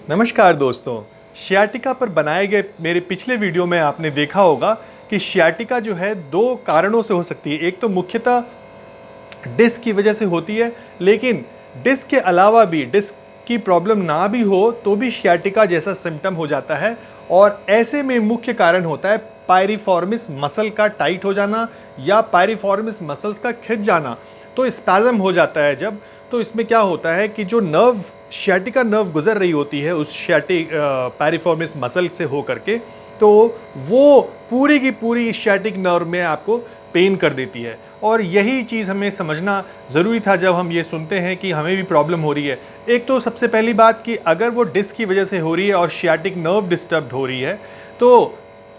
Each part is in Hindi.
नमस्कार दोस्तों। शियाटिका पर बनाए गए मेरे पिछले वीडियो में आपने देखा होगा कि शियाटिका जो है दो कारणों से हो सकती है। एक तो मुख्यतः डिस्क की वजह से होती है, लेकिन डिस्क के अलावा भी डिस्क की प्रॉब्लम ना भी हो तो भी शियाटिका जैसा सिम्टम हो जाता है। और ऐसे में मुख्य कारण होता है पायरिफॉर्मिस मसल का टाइट हो जाना या पायरिफॉर्मिस मसल्स का खिंच जाना। तो स्पैज़म हो जाता है जब, तो इसमें क्या होता है कि जो नर्व शियाटिका नर्व गुजर रही होती है उस पायरिफॉर्मिस मसल से हो करके, तो वो पूरी की पूरी शियाटिक नर्व में आपको पेन कर देती है। और यही चीज़ हमें समझना ज़रूरी था जब हम ये सुनते हैं कि हमें भी प्रॉब्लम हो रही है। एक तो सबसे पहली बात कि अगर वो डिस्क की वजह से हो रही है और शियाटिक नर्व डिस्टर्ब हो रही है, तो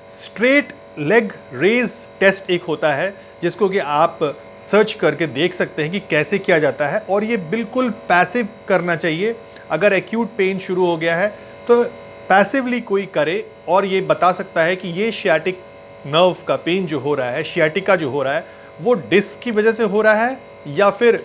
स्ट्रेट लेग रेज टेस्ट एक होता है जिसको कि आप सर्च करके देख सकते हैं कि कैसे किया जाता है। और ये बिल्कुल पैसिव करना चाहिए। अगर एक्यूट पेन शुरू हो गया है तो पैसिवली कोई करे और ये बता सकता है कि ये शियाटिक नर्व का पेन जो हो रहा है, शियाटिका जो हो रहा है, वो डिस्क की वजह से हो रहा है या फिर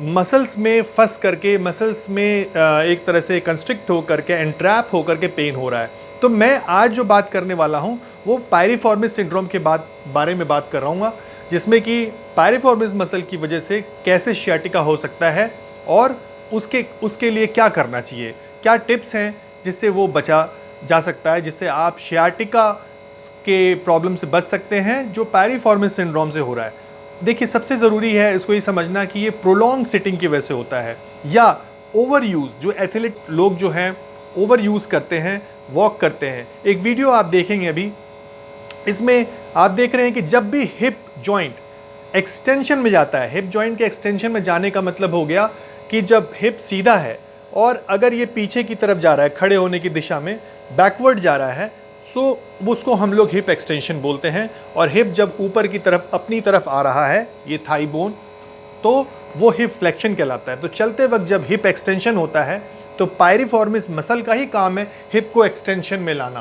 मसल्स में फंस करके, मसल्स में एक तरह से कंस्ट्रिक्ट हो करके, एंट्रैप हो करके पेन हो रहा है। तो मैं आज जो बात करने वाला हूँ वो पायरिफॉर्मिस सिंड्रोम के बारे में बात कर रहा हूँ, जिसमें कि पायरिफॉर्मिस मसल की वजह से कैसे शियाटिका हो सकता है और उसके लिए क्या करना चाहिए, क्या टिप्स हैं जिससे वो बचा जा सकता है, जिससे आप शियाटिका के प्रॉब्लम से बच सकते हैं जो पायरिफॉर्मिस सिंड्रोम से हो रहा है। देखिए, सबसे ज़रूरी है इसको ये समझना कि ये प्रोलॉन्ग सिटिंग की वजह से होता है या ओवर यूज़, जो एथलीट लोग जो हैं ओवर यूज़ करते हैं, वॉक करते हैं। एक वीडियो आप देखेंगे अभी, इसमें आप देख रहे हैं कि जब भी हिप जॉइंट एक्सटेंशन में जाता है, हिप जॉइंट के एक्सटेंशन में जाने का मतलब हो गया कि जब हिप सीधा है और अगर ये पीछे की तरफ जा रहा है, खड़े होने की दिशा में बैकवर्ड जा रहा है, सो उसको हम लोग हिप एक्सटेंशन बोलते हैं। और हिप जब ऊपर की तरफ अपनी तरफ आ रहा है, ये थाई बोन, तो वो हिप फ्लेक्शन कहलाता है। तो चलते वक्त जब हिप एक्सटेंशन होता है तो पायरिफॉर्मिस मसल का ही काम है हिप को एक्सटेंशन में लाना।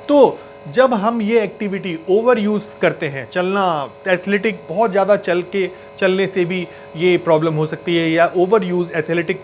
तो जब हम ये एक्टिविटी ओवर यूज़ करते हैं, चलना, एथलेटिक बहुत ज़्यादा चलने से भी ये प्रॉब्लम हो सकती है या ओवर यूज़ एथलेटिक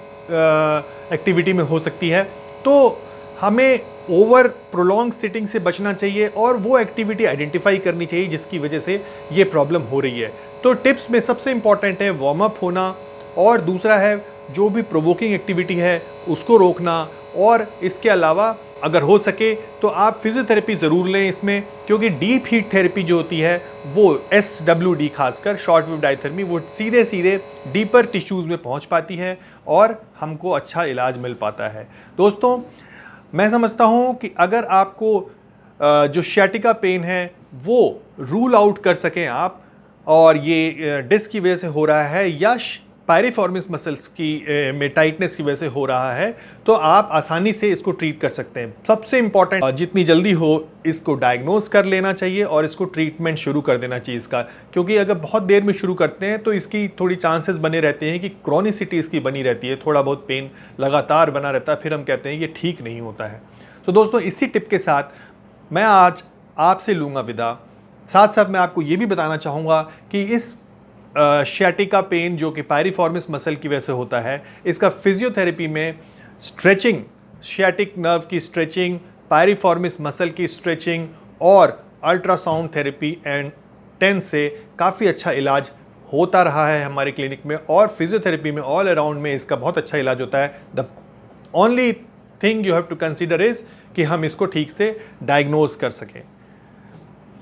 एक्टिविटी में हो सकती है। तो हमें ओवर प्रोलॉन्ग सिटिंग से बचना चाहिए और वो एक्टिविटी आइडेंटिफाई करनी चाहिए जिसकी वजह से ये प्रॉब्लम हो रही है। तो टिप्स में सबसे इंपॉर्टेंट है वार्म अप होना, और दूसरा है जो भी प्रोवोकिंग एक्टिविटी है उसको रोकना। और इसके अलावा अगर हो सके तो आप फिजियोथेरेपी ज़रूर लें इसमें, क्योंकि डीप हीट थेरेपी जो होती है वो SWD, खासकर शॉर्ट वेव डायथर्मी, वो सीधे सीधे डीपर टिश्यूज़ में पहुंच पाती है और हमको अच्छा इलाज मिल पाता है। दोस्तों, मैं समझता हूं कि अगर आपको जो शियाटिका पेन है वो रूल आउट कर सकें आप, और ये डिस्क की वजह से हो रहा है या पायरिफॉर्मिस मसल्स की में टाइटनेस की वजह से हो रहा है, तो आप आसानी से इसको ट्रीट कर सकते हैं। सबसे इंपॉर्टेंट, जितनी जल्दी हो इसको डायग्नोज कर लेना चाहिए और इसको ट्रीटमेंट शुरू कर देना चाहिए इसका, क्योंकि अगर बहुत देर में शुरू करते हैं तो इसकी थोड़ी चांसेस बने रहते हैं कि क्रॉनिसिटी इसकी बनी रहती है, थोड़ा बहुत पेन लगातार बना रहता है, फिर हम कहते हैं ये ठीक नहीं होता है। तो दोस्तों, इसी टिप के साथ मैं आज आपसे लूँगा विदा। साथ साथ मैं आपको ये भी बताना चाहूँगा कि इस शियाटिका पेन जो कि पायरिफॉर्मिस मसल की वजह से होता है, इसका फिजियोथेरेपी में स्ट्रेचिंग, शियाटिक नर्व की स्ट्रेचिंग, पायरिफॉर्मिस मसल की स्ट्रेचिंग और अल्ट्रासाउंड थेरेपी एंड 10 से काफ़ी अच्छा इलाज होता रहा है हमारे क्लिनिक में, और फिजियोथेरेपी में ऑल अराउंड में इसका बहुत अच्छा इलाज होता है। The only thing you have to consider is कि हम इसको ठीक से डायग्नोज कर सकें।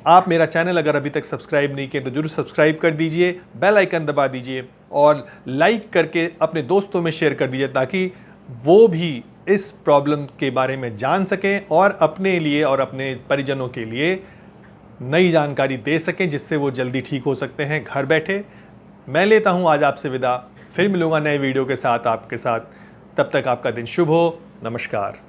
आप मेरा चैनल अगर अभी तक सब्सक्राइब नहीं किए तो जरूर सब्सक्राइब कर दीजिए, बेल आइकन दबा दीजिए और लाइक करके अपने दोस्तों में शेयर कर दीजिए, ताकि वो भी इस प्रॉब्लम के बारे में जान सकें और अपने लिए और अपने परिजनों के लिए नई जानकारी दे सकें, जिससे वो जल्दी ठीक हो सकते हैं घर बैठे। मैं लेता हूँ आज आपसे विदा, फिर मिलूँगा नए वीडियो के साथ आपके साथ। तब तक आपका दिन शुभ हो। नमस्कार।